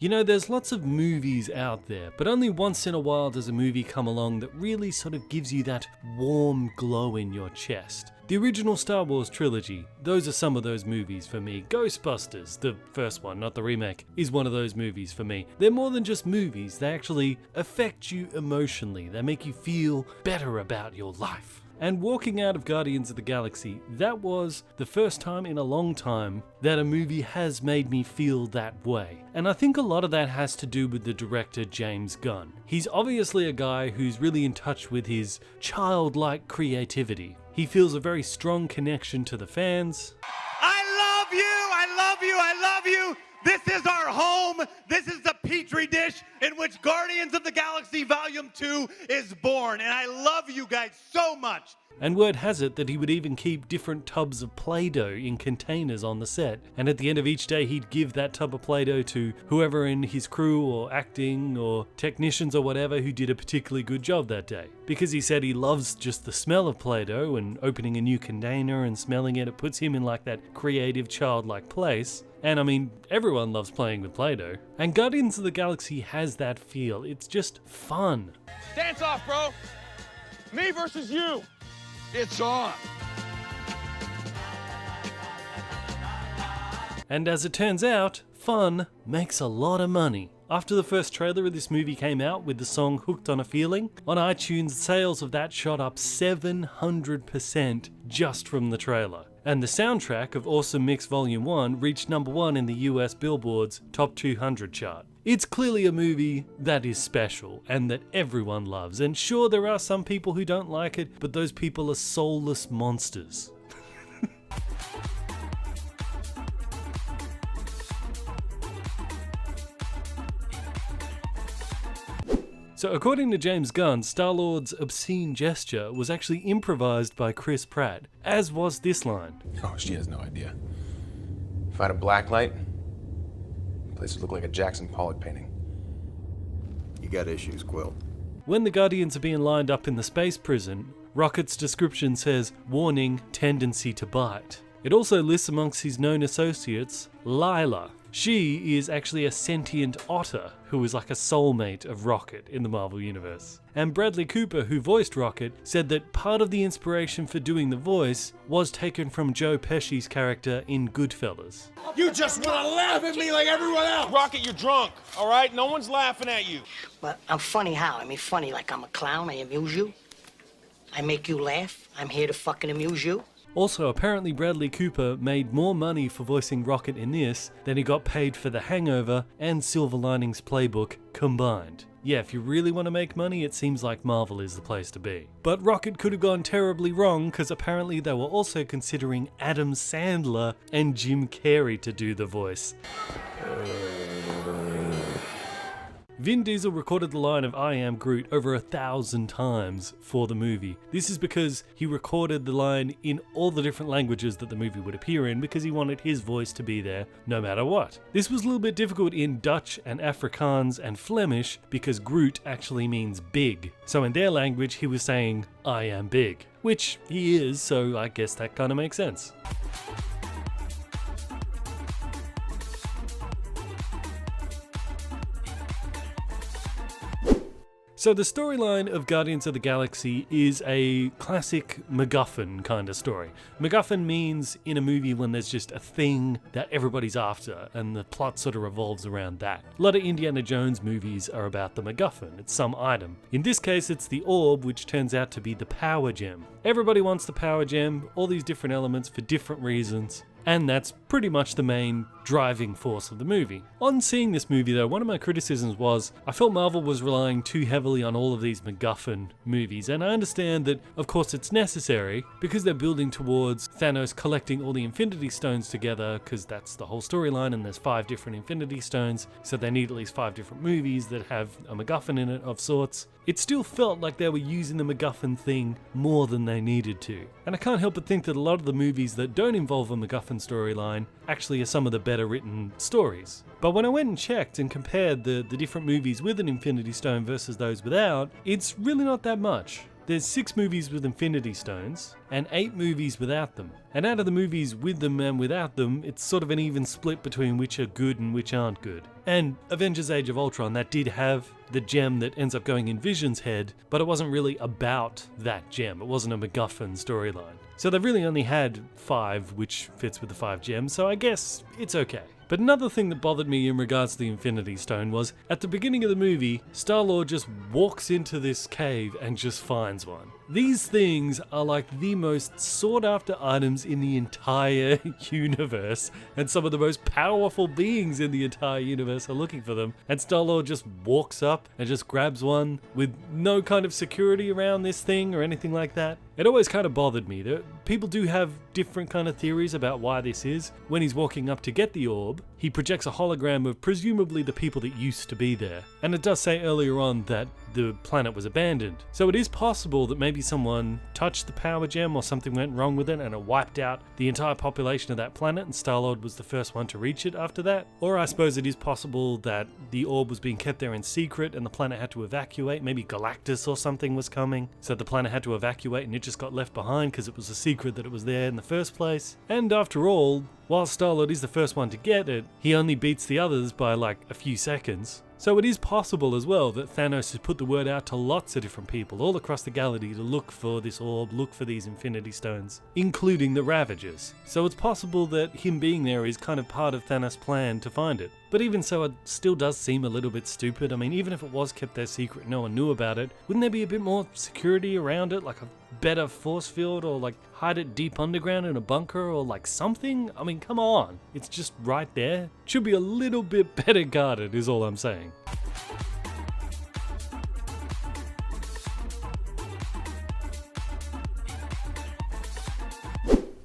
You know, there's lots of movies out there, but only once in a while does a movie come along that really sort of gives you that warm glow in your chest. The original Star Wars trilogy, those are some of those movies for me. Ghostbusters, the first one, not the remake, is one of those movies for me. They're more than just movies, they actually affect you emotionally. They make you feel better about your life. And walking out of Guardians of the Galaxy, that was the first time in a long time that a movie has made me feel that way. And I think a lot of that has to do with the director James Gunn. He's obviously a guy who's really in touch with his childlike creativity. He feels a very strong connection to the fans. I love you, I love you, I love you. This is our home. This is the petri dish in which Guardians of the Galaxy Volume 2 is born. And I love you guys so much. And word has it that he would even keep different tubs of Play-Doh in containers on the set. And at the end of each day, he'd give that tub of Play-Doh to whoever in his crew or acting or technicians or whatever who did a particularly good job that day. Because he said he loves just the smell of Play-Doh and opening a new container and smelling it. It puts him in like that creative childlike place. And I mean, everyone loves playing with Play-Doh. And Guardians of the Galaxy has that feel. It's just fun. Dance off, bro. Me versus you. It's on. And as it turns out, fun makes a lot of money. After the first trailer of this movie came out with the song Hooked on a Feeling, on iTunes sales of that shot up 700% just from the trailer. And the soundtrack of Awesome Mix Volume 1 reached #1 in the US Billboard's Top 200 chart. It's clearly a movie that is special and that everyone loves. And sure, there are some people who don't like it, but those people are soulless monsters. So according to James Gunn, Starlord's obscene gesture was actually improvised by Chris Pratt, as was this line. Oh, she has no idea. If I had a black light, the place would look like a Jackson Pollock painting. You got issues, Quill. When the Guardians are being lined up in the space prison, Rocket's description says, warning, tendency to bite. It also lists amongst his known associates, Lila. She is actually a sentient otter who is like a soulmate of Rocket in the Marvel Universe. And Bradley Cooper, who voiced Rocket, said that part of the inspiration for doing the voice was taken from Joe Pesci's character in Goodfellas. You just want to laugh at me like everyone else. Rocket, you're drunk, all right? No one's laughing at you. But I'm funny how? I mean, funny like I'm a clown, I amuse you. I make you laugh. I'm here to fucking amuse you. Also, apparently Bradley Cooper made more money for voicing Rocket in this than he got paid for The Hangover and Silver Linings Playbook combined. Yeah, if you really want to make money, it seems like Marvel is the place to be. But Rocket could have gone terribly wrong because apparently they were also considering Adam Sandler and Jim Carrey to do the voice. Vin Diesel recorded the line of I am Groot over 1,000 times for the movie. This is because he recorded the line in all the different languages that the movie would appear in because he wanted his voice to be there no matter what. This was a little bit difficult in Dutch and Afrikaans and Flemish because Groot actually means big. So in their language he was saying I am big, which he is, so I guess that kind of makes sense. So the storyline of Guardians of the Galaxy is a classic MacGuffin kind of story. MacGuffin means in a movie when there's just a thing that everybody's after and the plot sort of revolves around that. A lot of Indiana Jones movies are about the MacGuffin, it's some item. In this case it's the orb, which turns out to be the power gem. Everybody wants the power gem, all these different elements for different reasons. And that's pretty much the main driving force of the movie. On seeing this movie though, one of my criticisms was I felt Marvel was relying too heavily on all of these MacGuffin movies, and I understand that of course it's necessary because they're building towards Thanos collecting all the Infinity Stones together, because that's the whole storyline and there's 5 different Infinity Stones, so they need at least 5 different movies that have a MacGuffin in it of sorts. It still felt like they were using the MacGuffin thing more than they needed to. And I can't help but think that a lot of the movies that don't involve a MacGuffin storyline actually are some of the better written stories. But when I went and checked and compared the different movies with an Infinity Stone versus those without, it's really not that much. There's 6 movies with Infinity Stones and 8 movies without them. And out of the movies with them and without them, it's sort of an even split between which are good and which aren't good. And Avengers Age of Ultron, that did have the gem that ends up going in Vision's head, but it wasn't really about that gem. It wasn't a MacGuffin storyline. So they've really only had 5, which fits with the 5 gems, so I guess it's okay. But another thing that bothered me in regards to the Infinity Stone was, at the beginning of the movie, Starlord just walks into this cave and just finds one. These things are like the most sought after items in the entire universe, and some of the most powerful beings in the entire universe are looking for them, and Starlord just walks up and just grabs one with no kind of security around this thing or anything like that. It always kind of bothered me. People do have different kind of theories about why this is. When he's walking up to get the orb, he projects a hologram of presumably the people that used to be there. And it does say earlier on that the planet was abandoned. So it is possible that maybe someone touched the power gem or something went wrong with it and it wiped out the entire population of that planet and Starlord was the first one to reach it after that. Or I suppose it is possible that the orb was being kept there in secret and the planet had to evacuate. Maybe Galactus or something was coming, so the planet had to evacuate and it just got left behind because it was a secret that it was there in the first place. And after all, while Starlord is the first one to get it, he only beats the others by like a few seconds. So it is possible as well that Thanos has put the word out to lots of different people all across the galaxy to look for this orb, look for these Infinity Stones, including the Ravagers. So it's possible that him being there is kind of part of Thanos' plan to find it. But even so, it still does seem a little bit stupid. I mean, even if it was kept there secret, no one knew about it, wouldn't there be a bit more security around it, like a better force field, or like hide it deep underground in a bunker, or like something? I mean, come on, it's just right there. Should be a little bit better guarded is all I'm saying.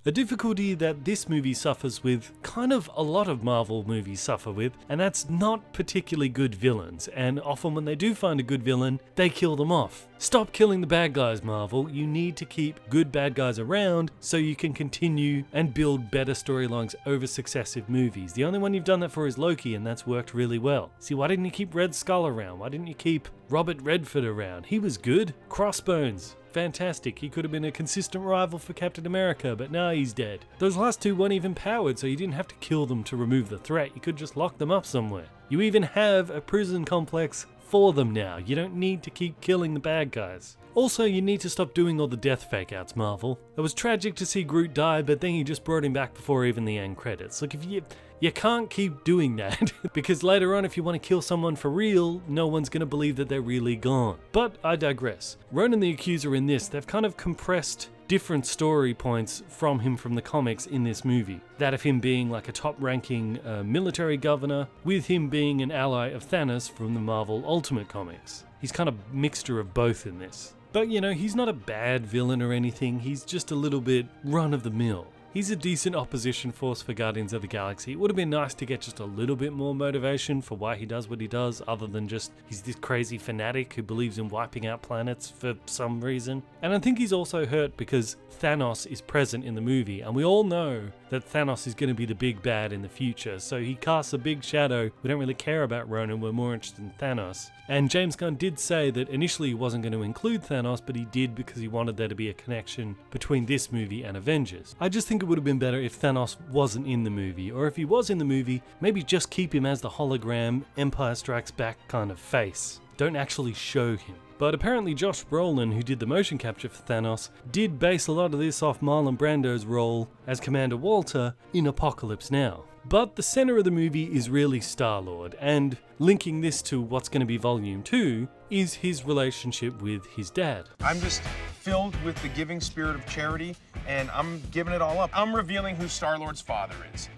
A difficulty that this movie suffers with, kind of a lot of Marvel movies suffer with, and that's not particularly good villains, and often when they do find a good villain, they kill them off. Stop killing the bad guys, Marvel. You need to keep good bad guys around so you can continue and build better storylines over successive movies. The only one you've done that for is Loki, and that's worked really well. See, why didn't you keep Red Skull around? Why didn't you keep Robert Redford around? He was good. Crossbones. Fantastic. He could have been a consistent rival for Captain America, but now he's dead. Those last two weren't even powered, so you didn't have to kill them to remove the threat. You could just lock them up somewhere. You even have a prison complex for them now. You don't need to keep killing the bad guys. Also, you need to stop doing all the death fake outs, Marvel. It was tragic to see Groot die, but then you just brought him back before even the end credits. Look, if you can't keep doing that, because later on if you want to kill someone for real, no one's going to believe that they're really gone. But I digress. Ronan the Accuser in this, they've kind of compressed different story points from him from the comics in this movie. That of him being like a top-ranking military governor, with him being an ally of Thanos from the Marvel Ultimate comics. He's kind of a mixture of both in this. But you know, he's not a bad villain or anything, he's just a little bit run-of-the-mill. He's a decent opposition force for Guardians of the Galaxy. It would have been nice to get just a little bit more motivation for why he does what he does, other than just he's this crazy fanatic who believes in wiping out planets for some reason. And I think he's also hurt because Thanos is present in the movie, and we all know that Thanos is going to be the big bad in the future, so he casts a big shadow. We don't really care about Ronan, we're more interested in Thanos. And James Gunn did say that initially he wasn't going to include Thanos, but he did because he wanted there to be a connection between this movie and Avengers. I just think it would have been better if Thanos wasn't in the movie, or if he was in the movie, maybe just keep him as the hologram, Empire Strikes Back kind of face. Don't actually show him. But apparently Josh Brolin, who did the motion capture for Thanos, did base a lot of this off Marlon Brando's role as Commander Walter in Apocalypse Now. But the center of the movie is really Starlord, and linking this to what's going to be Volume 2 is his relationship with his dad. I'm just filled with the giving spirit of charity and I'm giving it all up. I'm revealing who Star-Lord's father is.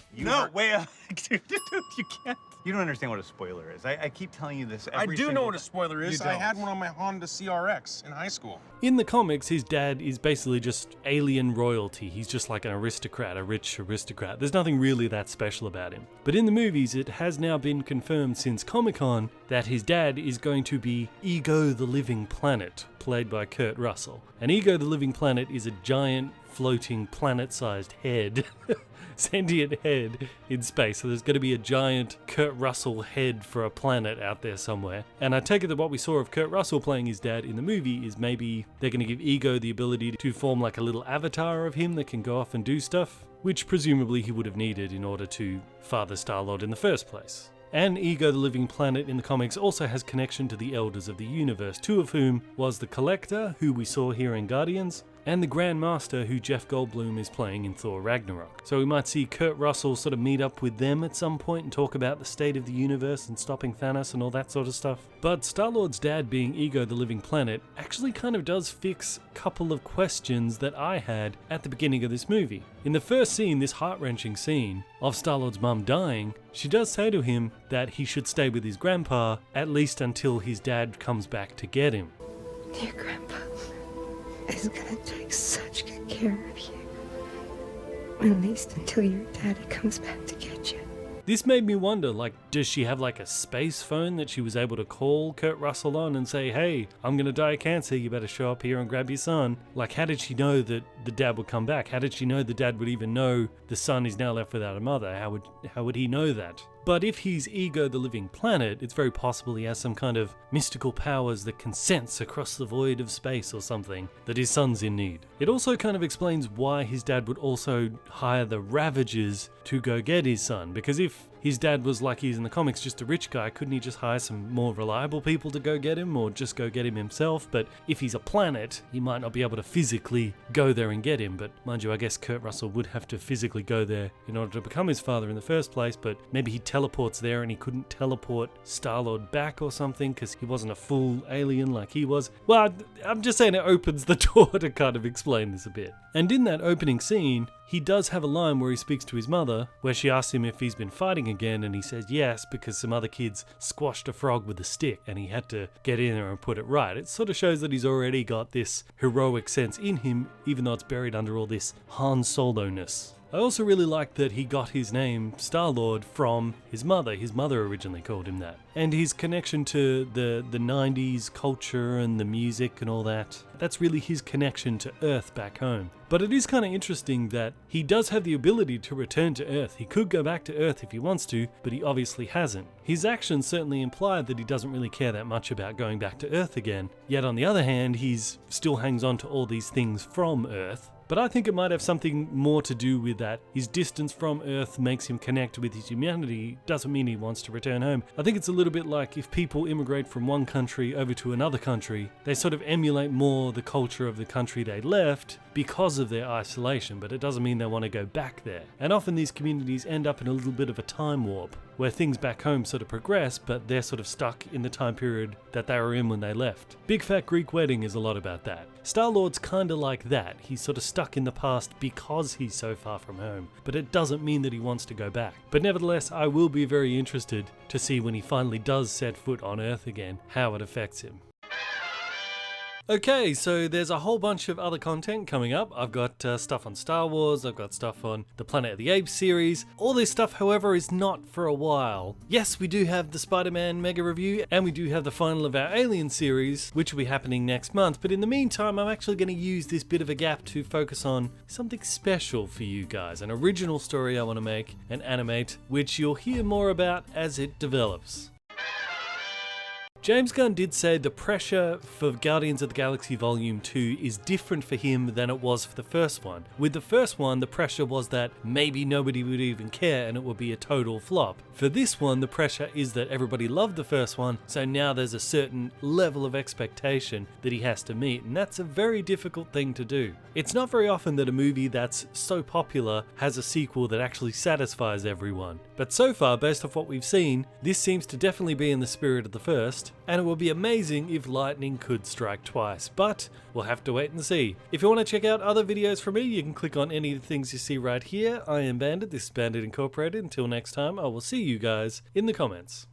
Wait, dude, you can't. You don't understand what a spoiler is. I keep telling you this every I do know what a time. spoiler is. You I don't. had one on my Honda CRX in high school. In the comics, his dad is basically just alien royalty. He's just like an aristocrat, a rich aristocrat. There's nothing really that special about him. But in the movies, it has now been confirmed since Comic-Con that his dad is going to be Ego the Living Planet, played by Kurt Russell. And Ego the Living Planet is a giant, floating, planet-sized head. Sentient head in space. So there's going to be a giant Kurt Russell head for a planet out there somewhere. And I take it that what we saw of Kurt Russell playing his dad in the movie is maybe they're going to give Ego the ability to form like a little avatar of him that can go off and do stuff, which presumably he would have needed in order to father Starlord in the first place. And Ego the Living Planet in the comics also has connection to the Elders of the Universe, two of whom was the Collector, who we saw here in Guardians, and the Grand Master, who Jeff Goldblum is playing in Thor Ragnarok. So we might see Kurt Russell sort of meet up with them at some point and talk about the state of the universe and stopping Thanos and all that sort of stuff. But Star-Lord's dad being Ego the Living Planet actually kind of does fix a couple of questions that I had at the beginning of this movie. In the first scene, this heart-wrenching scene of Star-Lord's mum dying, she does say to him that he should stay with his grandpa at least until his dad comes back to get him. Dear Grandpa is gonna take such good care of you. At least until your daddy comes back to get you. This made me wonder, like, does she have like a space phone that she was able to call Kurt Russell on and say, hey, I'm gonna die of cancer, you better show up here and grab your son? Like, how did she know that the dad would come back? How did she know the dad would even know the son is now left without a mother? How would he know that? But if he's Ego the Living Planet, it's very possible he has some kind of mystical powers that can sense across the void of space or something that his son's in need. It also kind of explains why his dad would also hire the Ravagers to go get his son, because if his dad was like he is in the comics, just a rich guy, couldn't he just hire some more reliable people to go get him, or just go get him himself? But if he's a planet, he might not be able to physically go there and get him. But mind you, I guess Kurt Russell would have to physically go there in order to become his father in the first place, but maybe he teleports there and he couldn't teleport Starlord back or something because he wasn't a full alien like he was. Well, I'm just saying it opens the door to kind of explain this a bit. And in that opening scene, he does have a line where he speaks to his mother, where she asks him if he's been fighting again, and he says yes, because some other kids squashed a frog with a stick, and he had to get in there and put it right. It sort of shows that he's already got this heroic sense in him, even though it's buried under all this Han Solo-ness. I also really like that he got his name, Starlord, from his mother. His mother originally called him that. And his connection to the 90s culture and the music and all that, that's really his connection to Earth back home. But it is kind of interesting that he does have the ability to return to Earth. He could go back to Earth if he wants to, but he obviously hasn't. His actions certainly imply that he doesn't really care that much about going back to Earth again. Yet on the other hand, he's still hangs on to all these things from Earth. But I think it might have something more to do with that. His distance from Earth makes him connect with his humanity, doesn't mean he wants to return home. I think it's a little bit like if people immigrate from one country over to another country, they sort of emulate more the culture of the country they left because of their isolation, but it doesn't mean they want to go back there. And often these communities end up in a little bit of a time warp, where things back home sort of progress, but they're sort of stuck in the time period that they were in when they left. Big Fat Greek Wedding is a lot about that. Star-Lord's kinda like that. He's sort of stuck in the past because he's so far from home, but it doesn't mean that he wants to go back. But nevertheless, I will be very interested to see when he finally does set foot on Earth again, how it affects him. Okay, so there's a whole bunch of other content coming up. I've got stuff on Star Wars, I've got stuff on the Planet of the Apes series. All this stuff, however, is not for a while. Yes, we do have the Spider-Man mega review, and we do have the final of our Alien series, which will be happening next month. But in the meantime, I'm actually going to use this bit of a gap to focus on something special for you guys. An original story I want to make and animate, which you'll hear more about as it develops. James Gunn did say the pressure for Guardians of the Galaxy Volume 2 is different for him than it was for the first one. With the first one, the pressure was that maybe nobody would even care and it would be a total flop. For this one, the pressure is that everybody loved the first one, so now there's a certain level of expectation that he has to meet, and that's a very difficult thing to do. It's not very often that a movie that's so popular has a sequel that actually satisfies everyone. But so far, based off what we've seen, this seems to definitely be in the spirit of the first, and it would be amazing if lightning could strike twice, but we'll have to wait and see. If you want to check out other videos from me, you can click on any of the things you see right here. I am Bandit, this is Bandit Incorporated. Until next time, I will see you guys in the comments.